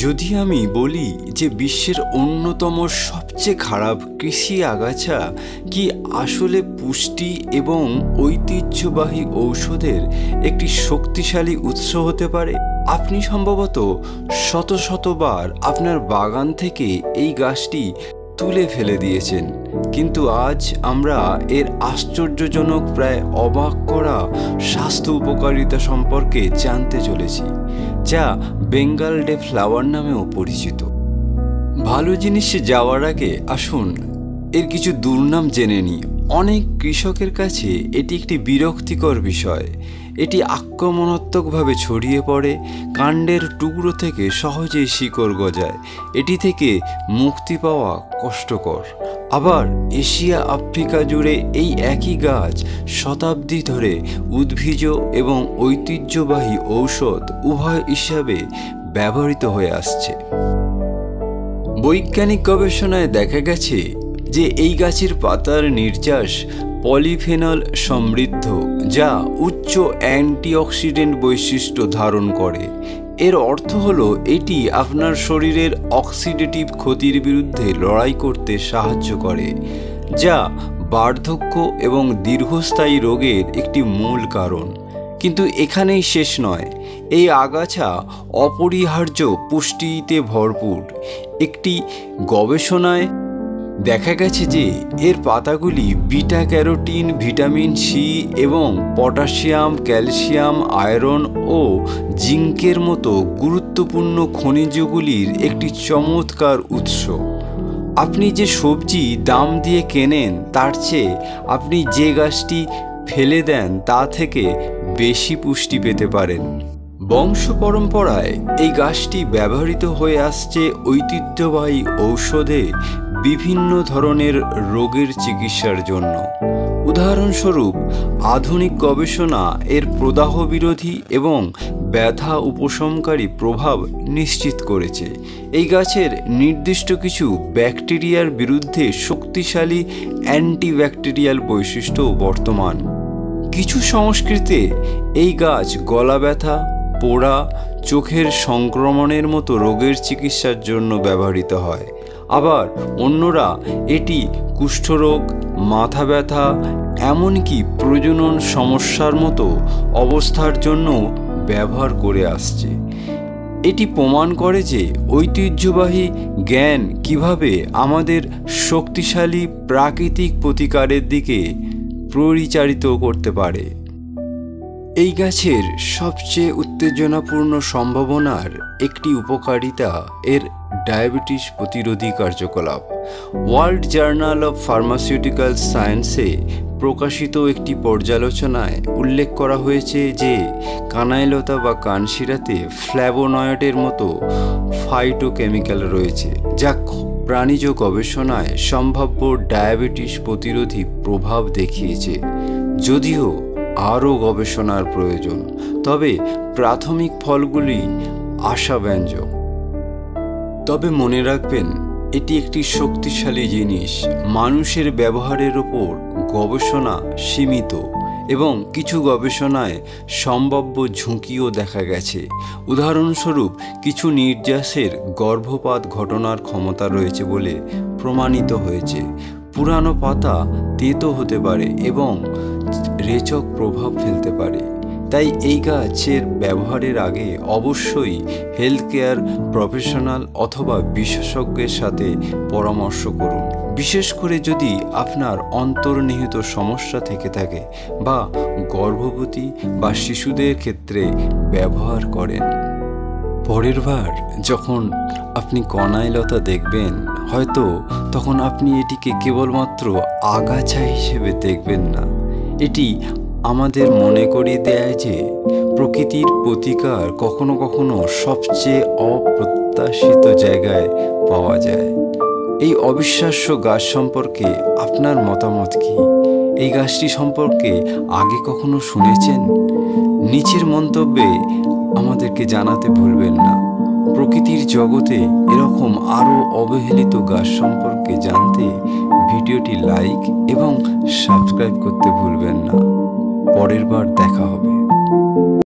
যদি আমি বলি যে বিশ্বের অন্যতম সবচেয়ে খারাপ কৃষি আগাছা কি আসলে পুষ্টি এবং ঐতিহ্যবাহী ঔষধের একটি শক্তিশালী উৎস হতে পারে? আপনি সম্ভবত শত শতবার আপনার বাগান থেকে এই গাছটি তুলে ফেলে দিয়েছেন, কিন্তু আজ আমরা এর আশ্চর্যজনক, প্রায় অবাক করা স্বাস্থ্য উপকারিতা সম্পর্কে জানতে চলেছি, যা বেঙ্গল ডে ফ্লাওয়ার নামেও পরিচিত। ভালো জিনিসে যাওয়ার আগে আসুন এর কিছু দুর্নাম জেনে নিই। অনেক কৃষকের কাছে এটি একটি বিরক্তিকর বিষয়। এটি আক্রমণাত্মকভাবে ছড়িয়ে পড়ে, কাণ্ডের টুকরো থেকে সহজেই শিকড় গজায়। এটি থেকে মুক্তি পাওয়া কষ্টকর। আবার এশিয়া আফ্রিকা জুড়ে এই একই গাছ শতাব্দী ধরে উদ্ভিজ এবং ঐতিহ্যবাহী ঔষধ উভয় হিসাবে ব্যবহৃত হয়ে আসছে। বৈজ্ঞানিক গবেষণায় দেখা গেছে যে এই গাছের পাতার নির্যাস পলিফেনল সমৃদ্ধ, যা উচ্চ অ্যান্টিঅক্সিডেন্ট বৈশিষ্ট্য ধারণ করে। এর অর্থ হলো এটি আপনার শরীরের অক্সিডেটিভ ক্ষতির বিরুদ্ধে লড়াই করতে সাহায্য করে, যা বার্ধক্য এবং দীর্ঘস্থায়ী রোগের একটি মূল কারণ। কিন্তু এখানেই শেষ নয়, এই আগাছা অপরিহার্য পুষ্টিতে ভরপুর। একটি গবেষণায় দেখা গেছে যে এর পাতাগুলি বিটা ক্যারোটিন, ভিটামিন সি এবং পটাশিয়াম, ক্যালসিয়াম, আয়রন ও জিঙ্কের মতো গুরুত্বপূর্ণ খনিজগুলির একটি চমৎকার উৎস। আপনি যে সবজি দাম দিয়ে কেনেন তার চেয়ে আপনি যে গাছটি ফেলে দেন তা থেকে বেশি পুষ্টি পেতে পারেন। বংশ পরম্পরায় এই গাছটি ব্যবহৃত হয়ে আসছে ঐতিহ্যবাহী ঔষধে বিভিন্ন ধরনের রোগের চিকিৎসার জন্য। উদাহরণস্বরূপ, আধুনিক গবেষণা এর প্রদাহ বিরোধী এবং ব্যথা উপশমকারী প্রভাব নিশ্চিত করেছে। এই গাছের নির্দিষ্ট কিছু ব্যাকটেরিয়ার বিরুদ্ধে শক্তিশালী অ্যান্টিব্যাকটেরিয়াল বৈশিষ্ট্য বর্তমান। কিছু সংস্কৃতিতে এই গাছ গলা ব্যথা, পোড়া, চোখের সংক্রমণের মতো রোগের চিকিৎসার জন্য ব্যবহৃত হয়। আবার অন্যরা এটি কুষ্ঠরোগ, মাথা ব্যথা, এমনকি প্রজনন সমস্যার মতো অবস্থার জন্য ব্যবহার করে আসছে। এটি প্রমাণ করে যে ঐতিহ্যবাহী জ্ঞান কিভাবে আমাদের শক্তিশালী প্রাকৃতিক প্রতিকারের দিকে পরিচালিত করতে পারে। এই গাছের সবচেয়ে উত্তেজনাপূর্ণ সম্ভাবনার একটি উপকারিতা এর ডায়াবেটিস প্রতিরোধী কার্যকলাপ। ওয়ার্ল্ড জার্নাল অফ ফার্মাসিউটিক্যাল সায়েন্সে প্রকাশিত একটি পর্যালোচনায় উল্লেখ করা হয়েছে যে কানাইলতা বা কানশিরাতে ফ্ল্যাভোনয়েডের মতো ফাইটোকেমিক্যাল রয়েছে, যা প্রাণীজ গবেষণায় সম্ভাব্য ডায়াবেটিস প্রতিরোধী প্রভাব দেখিয়েছে। যদিও আরও গবেষণার প্রয়োজন, তবে প্রাথমিক ফলগুলি আশাব্যঞ্জক। তবে মনে রাখবেন, এটি একটি শক্তিশালী জিনিস। মানুষের ব্যবহারের ওপর গবেষণা সীমিত এবং কিছু গবেষণায় সম্ভাব্য ঝুঁকিও দেখা গেছে। উদাহরণস্বরূপ, কিছু নির্যাসের গর্ভপাত ঘটনার ক্ষমতা রয়েছে বলে প্রমাণিত হয়েছে। পুরানো পাতা তেতো হতে পারে এবং রেচক প্রভাব ফেলতে পারে। তাই এই গাছের ব্যবহারের আগে অবশ্যই হেলথ কেয়ার প্রফেশনাল অথবা বিশেষজ্ঞের সাথে পরামর্শ করুন, বিশেষ করে যদি আপনার অন্তর্নিহিত সমস্যা থেকে থাকে বা গর্ভবতী বা শিশুদের ক্ষেত্রে ব্যবহার করেন। পরের বার যখন আপনি কনাইলতা দেখবেন, হয়তো তখন আপনি এটিকে কেবলমাত্র আগাছা হিসেবে দেখবেন না। এটি আমাদের মনে করিয়ে দেয় যে প্রকৃতির প্রতিকার কখনো কখনো সবচেয়ে অপ্রত্যাশিত জায়গায় পাওয়া যায়। এই অবিশ্বাস্য গাছ সম্পর্কে আপনার মতামত কি? এই গাছটি সম্পর্কে আগে কখনো শুনেছেন? নিচের মন্তব্যে আমাদেরকে জানাতে ভুলবেন না। প্রকৃতির জগতে এরকম আরও অবহেলিত গাছ সম্পর্কে জানতে ভিডিওটি লাইক এবং সাবস্ক্রাইব করতে ভুলবেন না। পরের বার দেখা হবে।